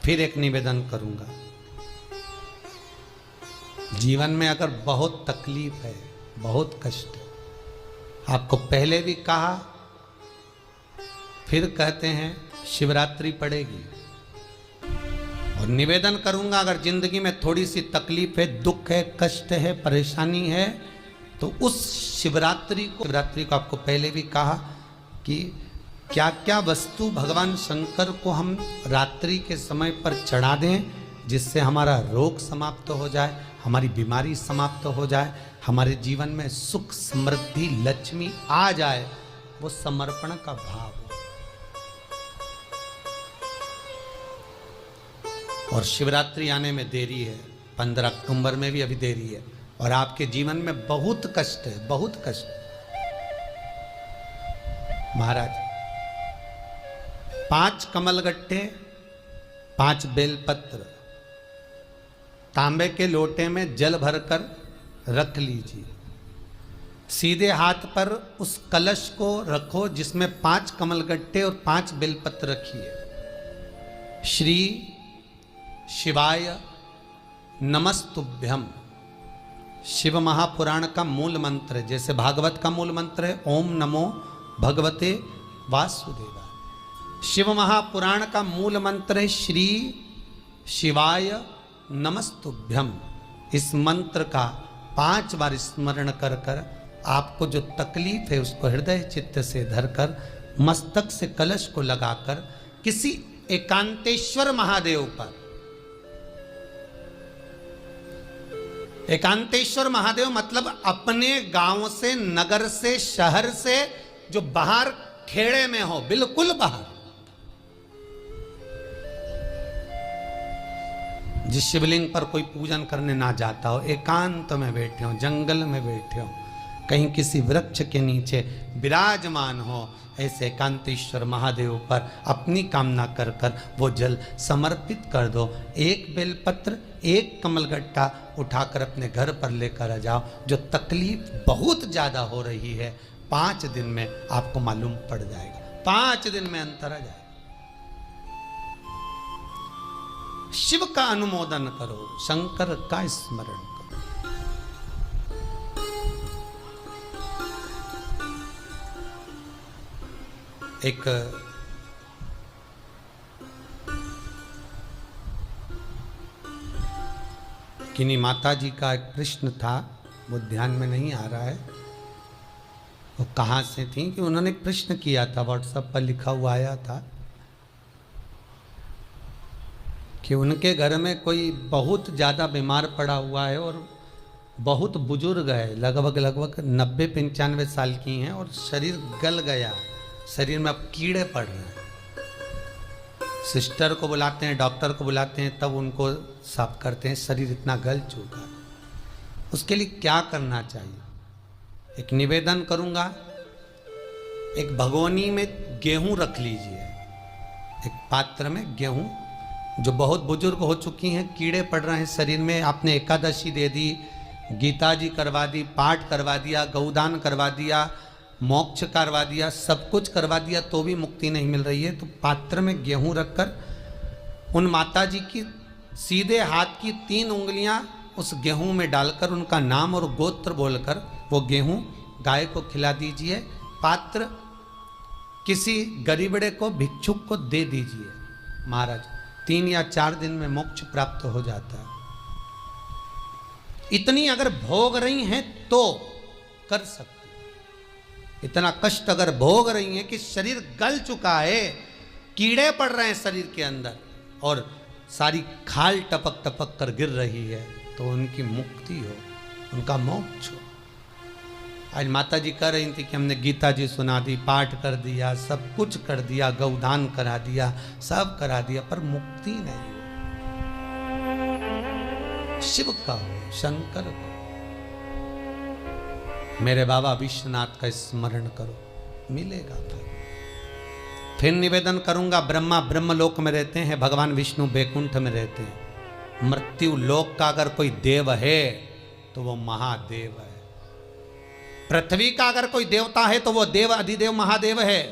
फिर एक निवेदन करूंगा। जीवन में अगर बहुत तकलीफ है, बहुत कष्ट है, आपको पहले भी कहा, फिर कहते हैं शिवरात्रि पड़ेगी। और निवेदन करूंगा, अगर जिंदगी में थोड़ी सी तकलीफ है, दुख है, कष्ट है, परेशानी है, तो उस शिवरात्रि को आपको पहले भी कहा कि क्या क्या वस्तु भगवान शंकर को हम रात्रि के समय पर चढ़ा दें, जिससे हमारा रोग समाप्त हो जाए, हमारी बीमारी समाप्त हो जाए, हमारे जीवन में सुख समृद्धि लक्ष्मी आ जाए। वो समर्पण का भाव हो। और शिवरात्रि आने में देरी है, 15 अक्टूबर में भी अभी देरी है, और आपके जीवन में बहुत कष्ट है, बहुत कष्ट। महाराज 5 कमलगट्टे, 5 बेलपत्र तांबे के लोटे में जल भरकर रख लीजिए। सीधे हाथ पर उस कलश को रखो जिसमें 5 कमलगट्टे और 5 बेलपत्र रखिए। श्री शिवाय नमस्तुभ्यम, शिव महापुराण का मूल मंत्र है, जैसे भागवत का मूल मंत्र है ओम नमो भगवते वासुदेवाय। शिव महापुराण का मूल मंत्र है श्री शिवाय नमस्तुभ्यम। इस मंत्र का 5 बार स्मरण कर कर आपको जो तकलीफ है उसको हृदय चित्त से धरकर मस्तक से कलश को लगाकर किसी एकांतेश्वर महादेव पर, एकांतेश्वर महादेव मतलब अपने गांव से, नगर से, शहर से जो बाहर खेड़े में हो, बिल्कुल बाहर, जिस शिवलिंग पर कोई पूजन करने ना जाता हो, एकांत में बैठे हो, जंगल में बैठे हो, कहीं किसी वृक्ष के नीचे विराजमान हो, ऐसे एकांतेश्वर महादेव पर अपनी कामना कर कर वो जल समर्पित कर दो। 1 बेलपत्र, 1 कमलगट्टा उठाकर अपने घर पर लेकर आ जाओ। जो तकलीफ बहुत ज्यादा हो रही है 5 दिन में आपको मालूम पड़ जाएगा, 5 दिन में अंतर आ जाएगा। शिव का अनुमोदन करो, शंकर का स्मरण करो। एक किन्हीं माता जी का एक प्रश्न था, वो ध्यान में नहीं आ रहा है वो कहाँ से थी, कि उन्होंने एक प्रश्न किया था, व्हाट्सएप पर लिखा हुआ आया था कि उनके घर में कोई बहुत ज़्यादा बीमार पड़ा हुआ है और बहुत बुजुर्ग है, लगभग 90-95 साल की हैं, और शरीर गल गया है, शरीर में अब कीड़े पड़ रहे हैं। सिस्टर को बुलाते हैं, डॉक्टर को बुलाते हैं, तब उनको साफ करते हैं, शरीर इतना गल चुका है। उसके लिए क्या करना चाहिए? एक निवेदन करूंगा, एक भगोनी में गेहूं रख लीजिए, एक पात्र में गेहूं, जो बहुत बुजुर्ग हो चुकी हैं, कीड़े पड़ रहे हैं शरीर में, आपने एकादशी दे दी, गीता जी करवा दी, पाठ करवा दिया, गौदान करवा दिया, मोक्ष करवा दिया, सब कुछ करवा दिया, तो भी मुक्ति नहीं मिल रही है, तो पात्र में गेहूं रखकर उन माता जी की सीधे हाथ की 3 उंगलियां उस गेहूं में डालकर उनका नाम और गोत्र बोलकर वो गेहूं गाय को खिला दीजिए। पात्र किसी गरीबड़े को, भिक्षुक को दे दीजिए। महाराज 3 या 4 दिन में मोक्ष प्राप्त हो जाता है। इतनी अगर भोग रही हैं तो कर सकते, इतना कष्ट अगर भोग रही हैं कि शरीर गल चुका है, कीड़े पड़ रहे हैं शरीर के अंदर और सारी खाल टपक टपक कर गिर रही है, तो उनकी मुक्ति हो, उनका मोक्ष हो। आज माता जी कह रही थी कि हमने गीता जी सुना दी, पाठ कर दिया, सब कुछ कर दिया, गौदान करा दिया, सब करा दिया, पर मुक्ति नहीं हो। शिव का हो, शंकर का। मेरे बाबा विश्वनाथ का स्मरण करो, मिलेगा। फिर निवेदन करूंगा, ब्रह्मा ब्रह्मलोक में रहते हैं, भगवान विष्णु बैकुंठ में रहते हैं। मृत्यु लोक का अगर कोई देव है तो वो महादेव है। पृथ्वी का अगर कोई देवता है तो वो देव अधिदेव महादेव है।